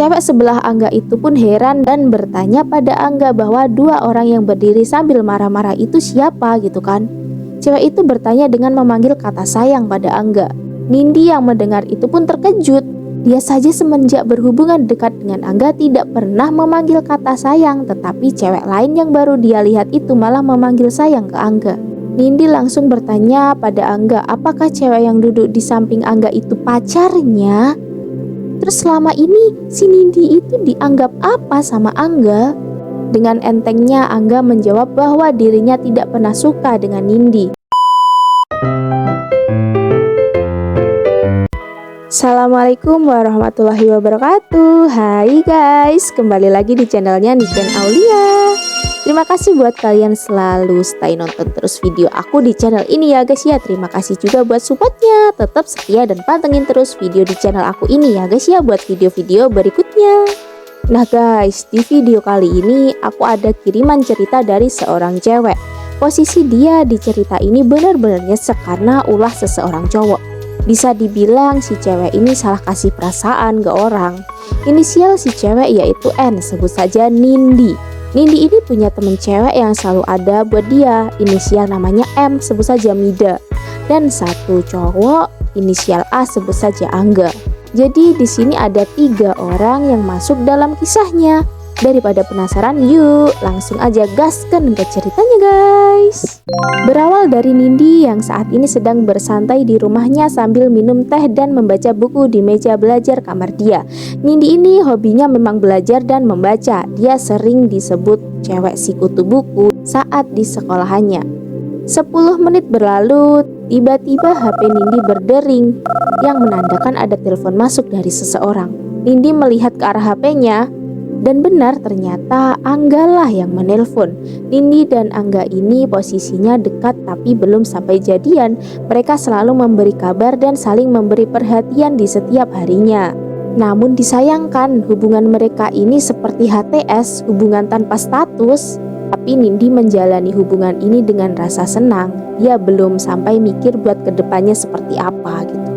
Cewek sebelah Angga itu pun heran dan bertanya pada Angga bahwa dua orang yang berdiri sambil marah-marah itu siapa gitu kan. Cewek itu bertanya dengan memanggil kata sayang pada Angga. Nindi yang mendengar itu pun terkejut. Dia saja semenjak berhubungan dekat dengan Angga tidak pernah memanggil kata sayang, tetapi cewek lain yang baru dia lihat itu malah memanggil sayang ke Angga. Nindi langsung bertanya pada Angga, apakah cewek yang duduk di samping Angga itu pacarnya? Terus selama ini si Nindi itu dianggap apa sama Angga? Dengan entengnya Angga menjawab bahwa dirinya tidak pernah suka dengan Nindi. Assalamualaikum warahmatullahi wabarakatuh. Hai guys, kembali lagi di channelnya Niken Aulia. Terima kasih buat kalian selalu stay nonton terus video aku di channel ini ya guys ya. Terima kasih juga buat supportnya. Tetap setia dan pantengin terus video di channel aku ini ya guys ya, buat video-video berikutnya. Nah guys, di video kali ini aku ada kiriman cerita dari seorang cewek. Posisi dia di cerita ini benar-benar nyesek karena ulah seseorang cowok. Bisa dibilang si cewek ini salah kasih perasaan ke orang. Inisial si cewek yaitu N, sebut saja Nindi. Nindi ini punya temen cewek yang selalu ada buat dia. Inisial namanya M, sebut saja Mida. Dan satu cowok inisial A, sebut saja Angga. Jadi di sini ada 3 orang yang masuk dalam kisahnya. Daripada penasaran, yuk langsung aja gaskan ke ceritanya guys. Berawal dari Nindi yang saat ini sedang bersantai di rumahnya sambil minum teh dan membaca buku di meja belajar kamar dia. Nindi ini hobinya memang belajar dan membaca. Dia sering disebut cewek si kutu buku saat di sekolahannya. 10 menit berlalu, tiba-tiba HP Nindi berdering yang menandakan ada telepon masuk dari seseorang. Nindi melihat ke arah HP-nya. Dan benar ternyata Angga lah yang menelpon. Nindi dan Angga ini posisinya dekat tapi belum sampai jadian. Mereka selalu memberi kabar dan saling memberi perhatian di setiap harinya. Namun disayangkan hubungan mereka ini seperti HTS, hubungan tanpa status. Tapi Nindi menjalani hubungan ini dengan rasa senang. Dia belum sampai mikir buat kedepannya seperti apa gitu.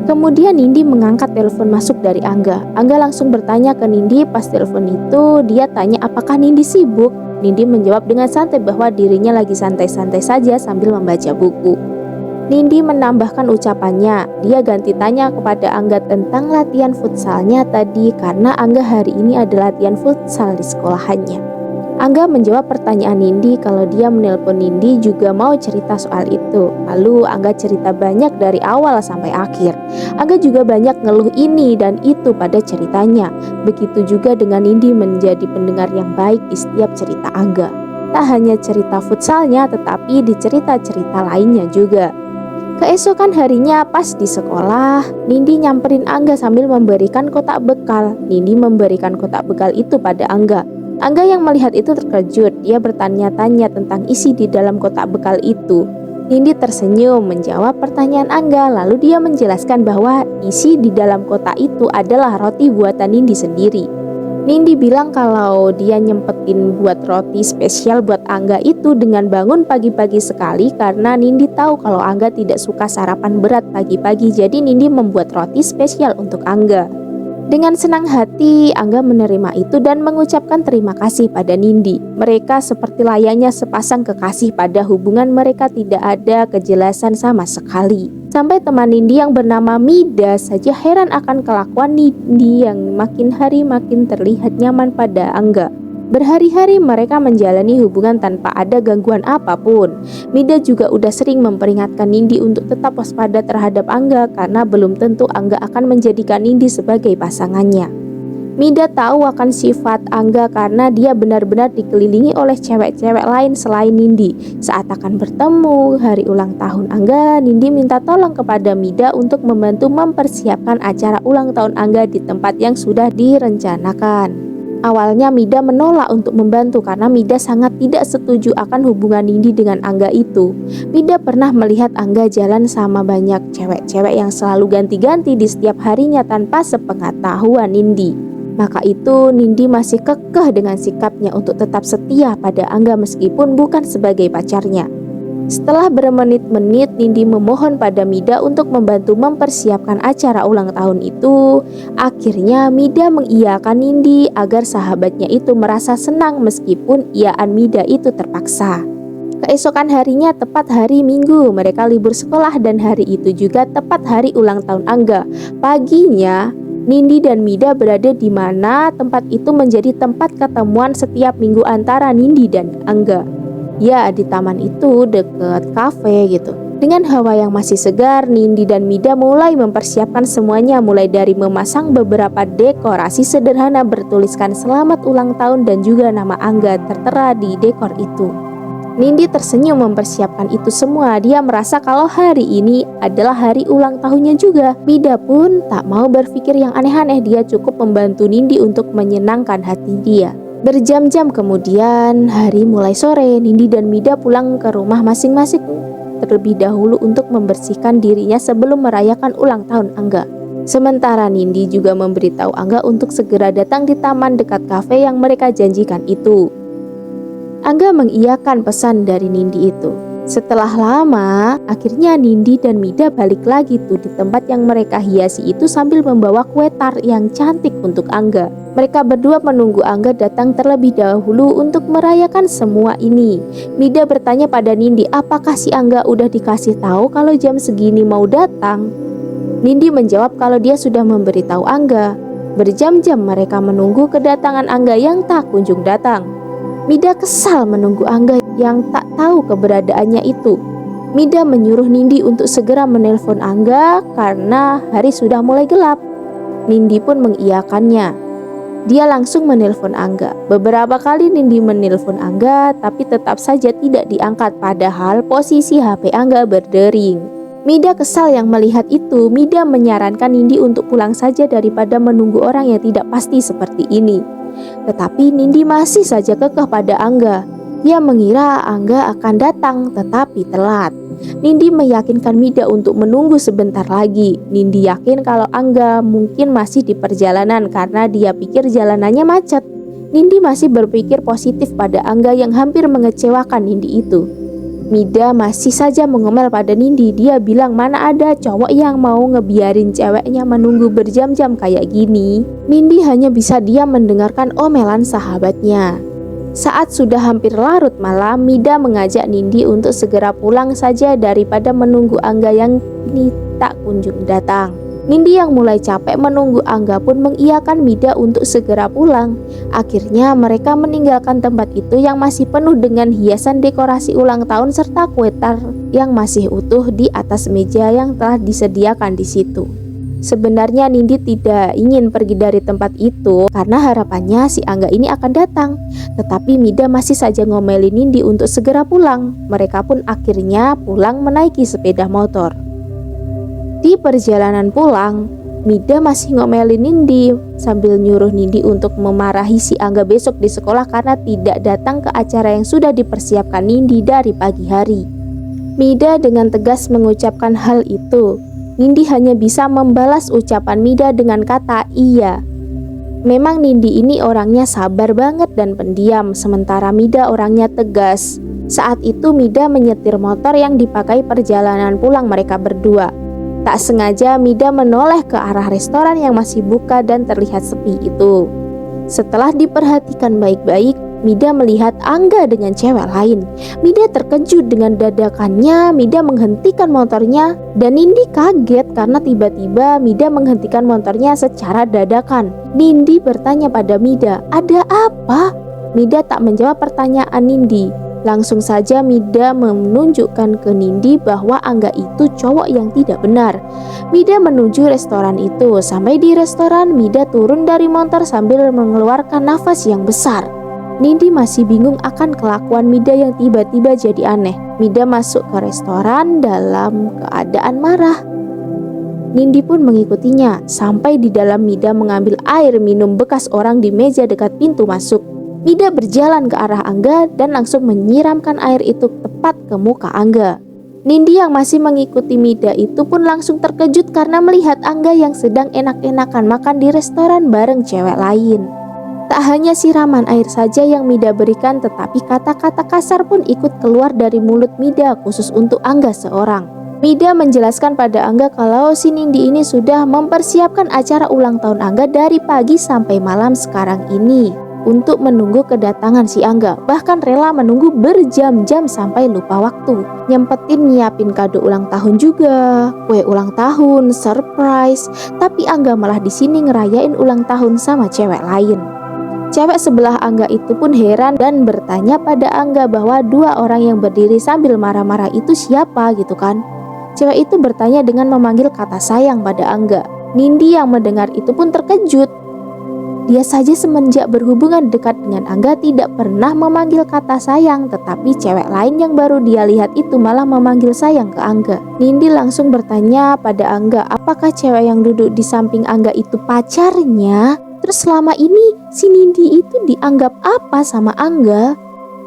Kemudian Nindi mengangkat telepon masuk dari Angga. Angga langsung bertanya ke Nindi. Pas telepon itu dia tanya apakah Nindi sibuk. Nindi menjawab dengan santai bahwa dirinya lagi santai-santai saja sambil membaca buku. Nindi menambahkan ucapannya. Dia ganti tanya kepada Angga tentang latihan futsalnya tadi karena Angga hari ini ada latihan futsal di sekolahannya. Angga menjawab pertanyaan Nindi kalau dia menelpon Nindi juga mau cerita soal itu. Lalu Angga cerita banyak dari awal sampai akhir. Angga juga banyak ngeluh ini dan itu pada ceritanya. Begitu juga dengan Nindi menjadi pendengar yang baik di setiap cerita Angga. Tak hanya cerita futsalnya tetapi di cerita-cerita lainnya juga. Keesokan harinya pas di sekolah, Nindi nyamperin Angga sambil memberikan kotak bekal. Nindi memberikan kotak bekal itu pada Angga. Angga yang melihat itu terkejut. Dia bertanya-tanya tentang isi di dalam kotak bekal itu. Nindi tersenyum menjawab pertanyaan Angga. Lalu dia menjelaskan bahwa isi di dalam kotak itu adalah roti buatan Nindi sendiri. Nindi bilang kalau dia nyempetin buat roti spesial buat Angga itu dengan bangun pagi-pagi sekali karena Nindi tahu kalau Angga tidak suka sarapan berat pagi-pagi. Jadi Nindi membuat roti spesial untuk Angga. Dengan senang hati, Angga menerima itu dan mengucapkan terima kasih pada Nindi. Mereka seperti layaknya sepasang kekasih pada hubungan mereka tidak ada kejelasan sama sekali. Sampai teman Nindi yang bernama Mida saja heran akan kelakuan Nindi yang makin hari makin terlihat nyaman pada Angga. Berhari-hari mereka menjalani hubungan tanpa ada gangguan apapun. Mida juga udah sering memperingatkan Nindi untuk tetap waspada terhadap Angga karena belum tentu Angga akan menjadikan Nindi sebagai pasangannya. Mida tahu akan sifat Angga karena dia benar-benar dikelilingi oleh cewek-cewek lain selain Nindi. Saat akan bertemu hari ulang tahun Angga, Nindi minta tolong kepada Mida untuk membantu mempersiapkan acara ulang tahun Angga di tempat yang sudah direncanakan. Awalnya Mida menolak untuk membantu karena Mida sangat tidak setuju akan hubungan Nindi dengan Angga itu. Mida pernah melihat Angga jalan sama banyak cewek-cewek yang selalu ganti-ganti di setiap harinya tanpa sepengetahuan Nindi. Maka itu Nindi masih kekeh dengan sikapnya untuk tetap setia pada Angga meskipun bukan sebagai pacarnya. Setelah bermenit-menit Nindi memohon pada Mida untuk membantu mempersiapkan acara ulang tahun itu, akhirnya Mida mengiyakan Nindi agar sahabatnya itu merasa senang meskipun iyaan Mida itu terpaksa. Keesokan harinya tepat hari Minggu, mereka libur sekolah dan hari itu juga tepat hari ulang tahun Angga. Paginya, Nindi dan Mida berada di mana tempat itu menjadi tempat ketemuan setiap minggu antara Nindi dan Angga. Ya, di taman itu deket kafe gitu. Dengan hawa yang masih segar, Nindi dan Mida mulai mempersiapkan semuanya, mulai dari memasang beberapa dekorasi sederhana bertuliskan selamat ulang tahun dan juga nama Angga tertera di dekor itu. Nindi tersenyum mempersiapkan itu semua. Dia merasa kalau hari ini adalah hari ulang tahunnya juga. Mida pun tak mau berpikir yang aneh-aneh. Dia cukup membantu Nindi untuk menyenangkan hati dia. Berjam-jam kemudian, hari mulai sore. Nindi dan Mida pulang ke rumah masing-masing terlebih dahulu untuk membersihkan dirinya sebelum merayakan ulang tahun Angga. Sementara Nindi juga memberitahu Angga untuk segera datang di taman dekat kafe yang mereka janjikan itu. Angga mengiyakan pesan dari Nindi itu. Setelah lama, akhirnya Nindi dan Mida balik lagi tuh di tempat yang mereka hiasi itu sambil membawa kue tart yang cantik untuk Angga. Mereka berdua menunggu Angga datang terlebih dahulu untuk merayakan semua ini. Mida bertanya pada Nindi, apakah si Angga udah dikasih tahu kalau jam segini mau datang? Nindi menjawab kalau dia sudah memberitahu Angga. Berjam-jam mereka menunggu kedatangan Angga yang tak kunjung datang. Mida kesal menunggu Angga yang tak tahu keberadaannya itu. Mida menyuruh Nindi untuk segera menelpon Angga karena hari sudah mulai gelap. Nindi pun mengiyakannya. Dia langsung menelpon Angga. Beberapa kali Nindi menelpon Angga tapi tetap saja tidak diangkat padahal posisi HP Angga berdering. Mida kesal yang melihat itu. Mida menyarankan Nindi untuk pulang saja daripada menunggu orang yang tidak pasti seperti ini. Tetapi Nindi masih saja kekeh pada Angga. Dia mengira Angga akan datang tetapi telat. Nindi meyakinkan Mida untuk menunggu sebentar lagi. Nindi yakin kalau Angga mungkin masih di perjalanan karena dia pikir jalanannya macet. Nindi masih berpikir positif pada Angga yang hampir mengecewakan Nindi itu. Mida masih saja mengomel pada Nindi. Dia bilang mana ada cowok yang mau ngebiarin ceweknya menunggu berjam-jam kayak gini. Nindi hanya bisa diam mendengarkan omelan sahabatnya. Saat sudah hampir larut malam, Mida mengajak Nindi untuk segera pulang saja daripada menunggu Angga yang ini tak kunjung datang. Nindi yang mulai capek menunggu Angga pun mengiyakan Mida untuk segera pulang. Akhirnya mereka meninggalkan tempat itu yang masih penuh dengan hiasan dekorasi ulang tahun serta kue tart yang masih utuh di atas meja yang telah disediakan di situ. Sebenarnya Nindi tidak ingin pergi dari tempat itu karena harapannya si Angga ini akan datang. Tetapi Mida masih saja ngomelin Nindi untuk segera pulang. Mereka pun akhirnya pulang menaiki sepeda motor. Di perjalanan pulang, Mida masih ngomelin Nindi sambil nyuruh Nindi untuk memarahi si Angga besok di sekolah karena tidak datang ke acara yang sudah dipersiapkan Nindi dari pagi hari. Mida dengan tegas mengucapkan hal itu. Nindi hanya bisa membalas ucapan Mida dengan kata iya. Memang Nindi ini orangnya sabar banget dan pendiam, sementara Mida orangnya tegas. Saat itu Mida menyetir motor yang dipakai perjalanan pulang mereka berdua. Tak sengaja Mida menoleh ke arah restoran yang masih buka dan terlihat sepi itu. Setelah diperhatikan baik-baik, Mida melihat Angga dengan cewek lain. Mida terkejut dengan dadakannya. Mida menghentikan motornya dan Nindi kaget karena tiba-tiba Mida menghentikan motornya secara dadakan. Nindi bertanya pada Mida, "Ada apa?" Mida tak menjawab pertanyaan Nindi. Langsung saja Mida menunjukkan ke Nindi bahwa Angga itu cowok yang tidak benar. Mida menuju restoran itu. Sampai di restoran, Mida turun dari motor sambil mengeluarkan nafas yang besar. Nindi masih bingung akan kelakuan Mida yang tiba-tiba jadi aneh. Mida masuk ke restoran dalam keadaan marah. Nindi pun mengikutinya. Sampai di dalam, Mida mengambil air minum bekas orang di meja dekat pintu masuk. Mida berjalan ke arah Angga dan langsung menyiramkan air itu tepat ke muka Angga. Nindi yang masih mengikuti Mida itu pun langsung terkejut karena melihat Angga yang sedang enak-enakan makan di restoran bareng cewek lain. Tak hanya siraman air saja yang Mida berikan, tetapi kata-kata kasar pun ikut keluar dari mulut Mida khusus untuk Angga seorang. Mida menjelaskan pada Angga kalau si Nindi ini sudah mempersiapkan acara ulang tahun Angga dari pagi sampai malam sekarang ini untuk menunggu kedatangan si Angga. Bahkan rela menunggu berjam-jam sampai lupa waktu. Nyempetin nyiapin kado ulang tahun juga, kue ulang tahun, surprise. Tapi Angga malah di sini ngerayain ulang tahun sama cewek lain. Cewek sebelah Angga itu pun heran dan bertanya pada Angga bahwa dua orang yang berdiri sambil marah-marah itu siapa gitu kan. Cewek itu bertanya dengan memanggil kata sayang pada Angga. Nindi yang mendengar itu pun terkejut. Dia saja semenjak berhubungan dekat dengan Angga tidak pernah memanggil kata sayang, tetapi cewek lain yang baru dia lihat itu malah memanggil sayang ke Angga. Nindi langsung bertanya pada Angga, apakah cewek yang duduk di samping Angga itu pacarnya? Terus selama ini si Nindi itu dianggap apa sama Angga?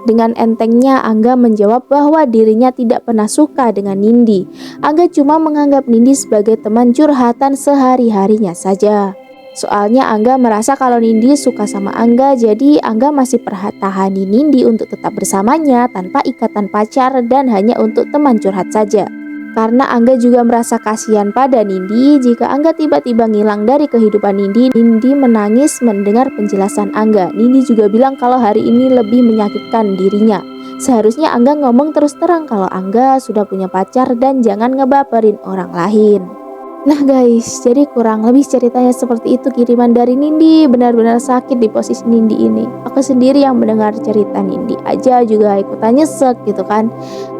Dengan entengnya Angga menjawab bahwa dirinya tidak pernah suka dengan Nindi. Angga cuma menganggap Nindi sebagai teman curhatan sehari-harinya saja. Soalnya Angga merasa kalau Nindi suka sama Angga, jadi Angga masih pertahani Nindi untuk tetap bersamanya tanpa ikatan pacar dan hanya untuk teman curhat saja. Karena Angga juga merasa kasihan pada Nindi jika Angga tiba-tiba ngilang dari kehidupan Nindi. Nindi menangis mendengar penjelasan Angga. Nindi juga bilang kalau hari ini lebih menyakitkan dirinya. Seharusnya Angga ngomong terus terang kalau Angga sudah punya pacar dan jangan ngebaperin orang lain. Nah guys, jadi kurang lebih ceritanya seperti itu kiriman dari Nindi. Benar-benar sakit di posisi Nindi ini. Aku sendiri yang mendengar cerita Nindi aja juga ikutan nyesek gitu kan.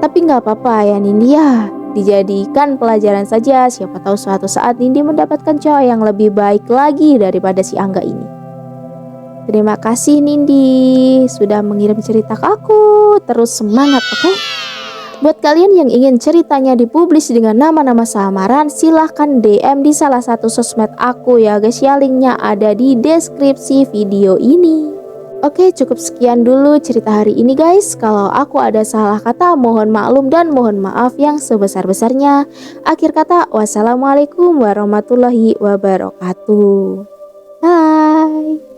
Tapi nggak apa-apa ya Nindi ya. Dijadikan pelajaran saja, siapa tahu suatu saat Nindi mendapatkan cowok yang lebih baik lagi daripada si Angga ini. Terima kasih Nindi sudah mengirim cerita ke aku. Terus semangat, oke? Buat kalian yang ingin ceritanya dipublish dengan nama-nama samaran, silahkan DM di salah satu sosmed aku ya guys ya, linknya ada di deskripsi video ini. Oke, cukup sekian dulu cerita hari ini guys. Kalau aku ada salah kata mohon maklum dan mohon maaf yang sebesar-besarnya. Akhir kata, wassalamualaikum warahmatullahi wabarakatuh. Bye.